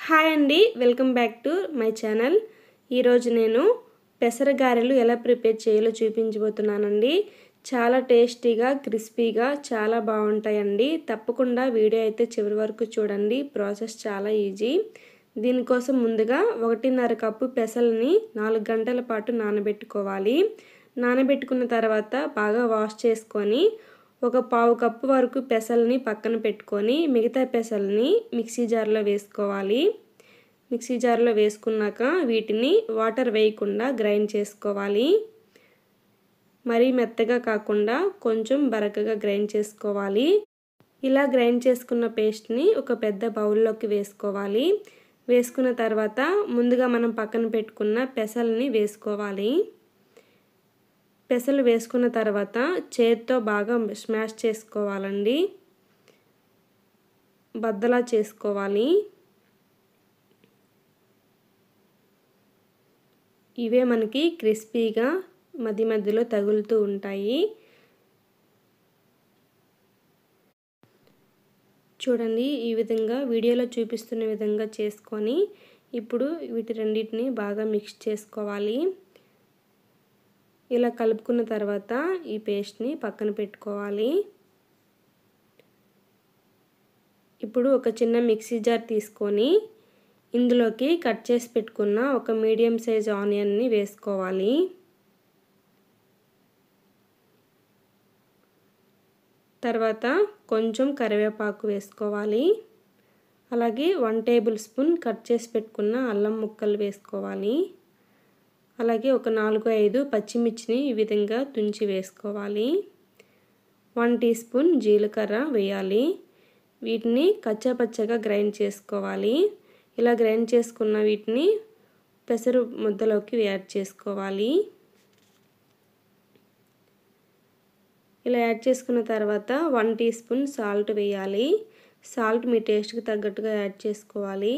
Hi అండి, welcome back to my channel. ఈరోజు నేను పెసర గారెలు ఎలా ప్రిపేర్ చేయాలో చూపించబోతున్నానండి. చాలా టేస్టీగా, క్రిస్పీగా చాలా బాగుంటాయండి. తప్పకుండా వీడియో అయితే చివరి వరకు చూడండి. ప్రాసెస్ చాలా ఈజీ. దీనికోసం ముందుగా 1.5 కప్పు పెసల్ని 4 గంటల పాటు నానబెట్టుకోవాలి. నానబెట్టుకున్న తర్వాత బాగా వాష్ చేసుకొని ఒక పావు కప్పు వరకు పెసల్ని పక్కన పెట్టుకొని మిగతా పెసల్ని మిక్సీ జార్లో వేసుకోవాలి. మిక్సీ జార్లో వేసుకున్నాక వీటిని వాటర్ వేయకుండా గ్రైండ్ చేసుకోవాలి. మరీ మెత్తగా కాకుండా కొంచెం బరకగా గ్రైండ్ చేసుకోవాలి. ఇలా గ్రైండ్ చేసుకున్న పేస్ట్ని ఒక పెద్ద బౌల్లోకి వేసుకోవాలి. వేసుకున్న తర్వాత ముందుగా మనం పక్కన పెట్టుకున్న పెసల్ని వేసుకోవాలి. పెసలు వేసుకున్న తర్వాత చేత్తో బాగా స్మాష్ చేసుకోవాలండి. బద్దలా చేసుకోవాలి. ఇవే మనకి క్రిస్పీగా మధ్య మధ్యలో తగులుతూ ఉంటాయి. చూడండి, ఈ విధంగా వీడియోలో చూపిస్తున్న విధంగా చేసుకొని ఇప్పుడు వీటి రెండింటిని బాగా మిక్స్ చేసుకోవాలి. ఇలా కలుపుకున్న తర్వాత ఈ పేస్ట్ని పక్కన పెట్టుకోవాలి. ఇప్పుడు ఒక చిన్న మిక్సీ జార్ తీసుకొని ఇందులోకి కట్ చేసి పెట్టుకున్న ఒక మీడియం సైజ్ ఆనియన్ని వేసుకోవాలి. తర్వాత కొంచెం కరివేపాకు వేసుకోవాలి. అలాగే 1 టేబుల్ స్పూన్ కట్ చేసి పెట్టుకున్న అల్లం ముక్కలు వేసుకోవాలి. అలాగే ఒక 4-5 పచ్చిమిర్చిని ఈ విధంగా తుంచి వేసుకోవాలి. 1 టీ స్పూన్ జీలకర్ర వేయాలి. వీటిని కచ్చాపచ్చగా గ్రైండ్ చేసుకోవాలి. ఇలా గ్రైండ్ చేసుకున్న వీటిని పెసరు ముద్దలోకి యాడ్ చేసుకోవాలి. ఇలా యాడ్ చేసుకున్న తర్వాత 1 టీ స్పూన్ సాల్ట్ వేయాలి. సాల్ట్ మీ టేస్ట్కి తగ్గట్టుగా యాడ్ చేసుకోవాలి.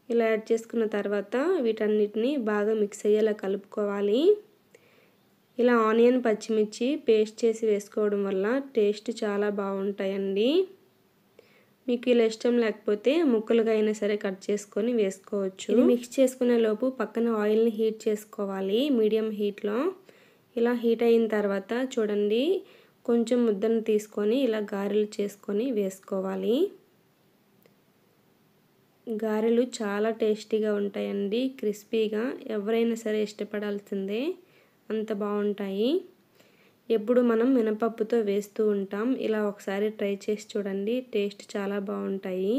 ఇలా యాడ్ చేసుకున్న తర్వాత వీటన్నిటిని బాగా మిక్స్ అయ్యేలా కలుపుకోవాలి. ఇలా ఆనియన్ పచ్చిమిర్చి పేస్ట్ చేసి వేసుకోవడం వల్ల టేస్ట్ చాలా బాగుంటాయండి. మీకు ఇలా ఇష్టం లేకపోతే ముక్కలుగా అయినా సరే కట్ చేసుకొని వేసుకోవచ్చు. ఇది మిక్స్ చేసుకునే లోపు పక్కన ఆయిల్ని హీట్ చేసుకోవాలి మీడియం హీట్లో. ఇలా హీట్ అయిన తర్వాత చూడండి, కొంచెం ముద్దను తీసుకొని ఇలా గారెలు చేసుకొని వేసుకోవాలి. గారెలు చాలా టేస్టీగా ఉంటాయండి, క్రిస్పీగా. ఎవరైనా సరే ఇష్టపడాల్సిందే, అంత బాగుంటాయి. ఎప్పుడు మనం మినపప్పుతో వేస్తూ ఉంటాం. ఇలా ఒకసారి ట్రై చేసి చూడండి, టేస్ట్ చాలా బాగుంటాయి.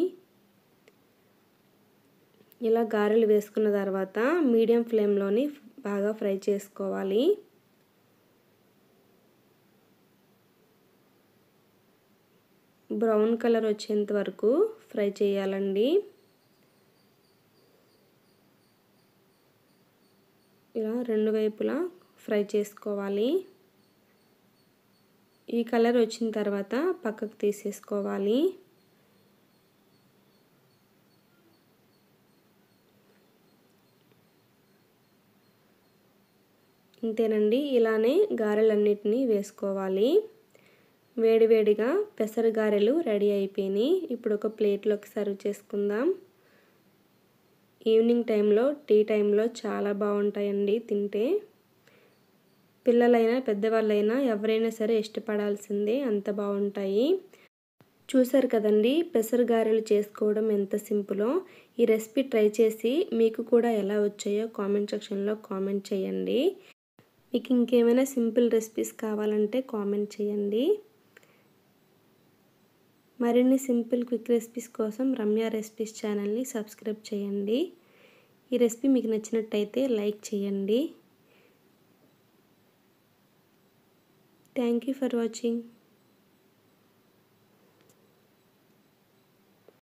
ఇలా గారెలు వేసుకున్న తర్వాత మీడియం ఫ్లేమ్లోని బాగా ఫ్రై చేసుకోవాలి. బ్రౌన్ కలర్ వచ్చేంత వరకు ఫ్రై చేయాలండి. ఇలా రెండు వైపులా ఫ్రై చేసుకోవాలి. ఈ కలర్ వచ్చిన తర్వాత పక్కకు తీసేసుకోవాలి. ఇంతేనండి, ఇలానే గారెలన్నిటినీ వేసుకోవాలి. వేడివేడిగా పెసర గారెలు రెడీ అయిపోయినాయి. ఇప్పుడు ఒక ప్లేట్లోకి సర్వ్ చేసుకుందాం. ఈవినింగ్ టైంలో, టీ టైంలో చాలా బాగుంటాయండి తింటే. పిల్లలైనా పెద్దవాళ్ళైనా ఎవరైనా సరే ఇష్టపడాల్సిందే, అంత బాగుంటాయి. చూసారు కదండి, పెసర గారెలు చేసుకోవడం ఎంత సింపులో. ఈ రెసిపీ ట్రై చేసి మీకు కూడా ఎలా వచ్చాయో కామెంట్ సెక్షన్లో కామెంట్ చేయండి. మీకు ఇంకేమైనా సింపుల్ రెసిపీస్ కావాలంటే కామెంట్ చేయండి. మరిన్ని సింపుల్ క్విక్ రెసిపీస్ కోసం రమ్య రెసిపీస్ ఛానల్ని సబ్స్క్రైబ్ చేయండి. ఈ రెసిపీ మీకు నచ్చినట్టయితే లైక్ చేయండి. Thank you for watching.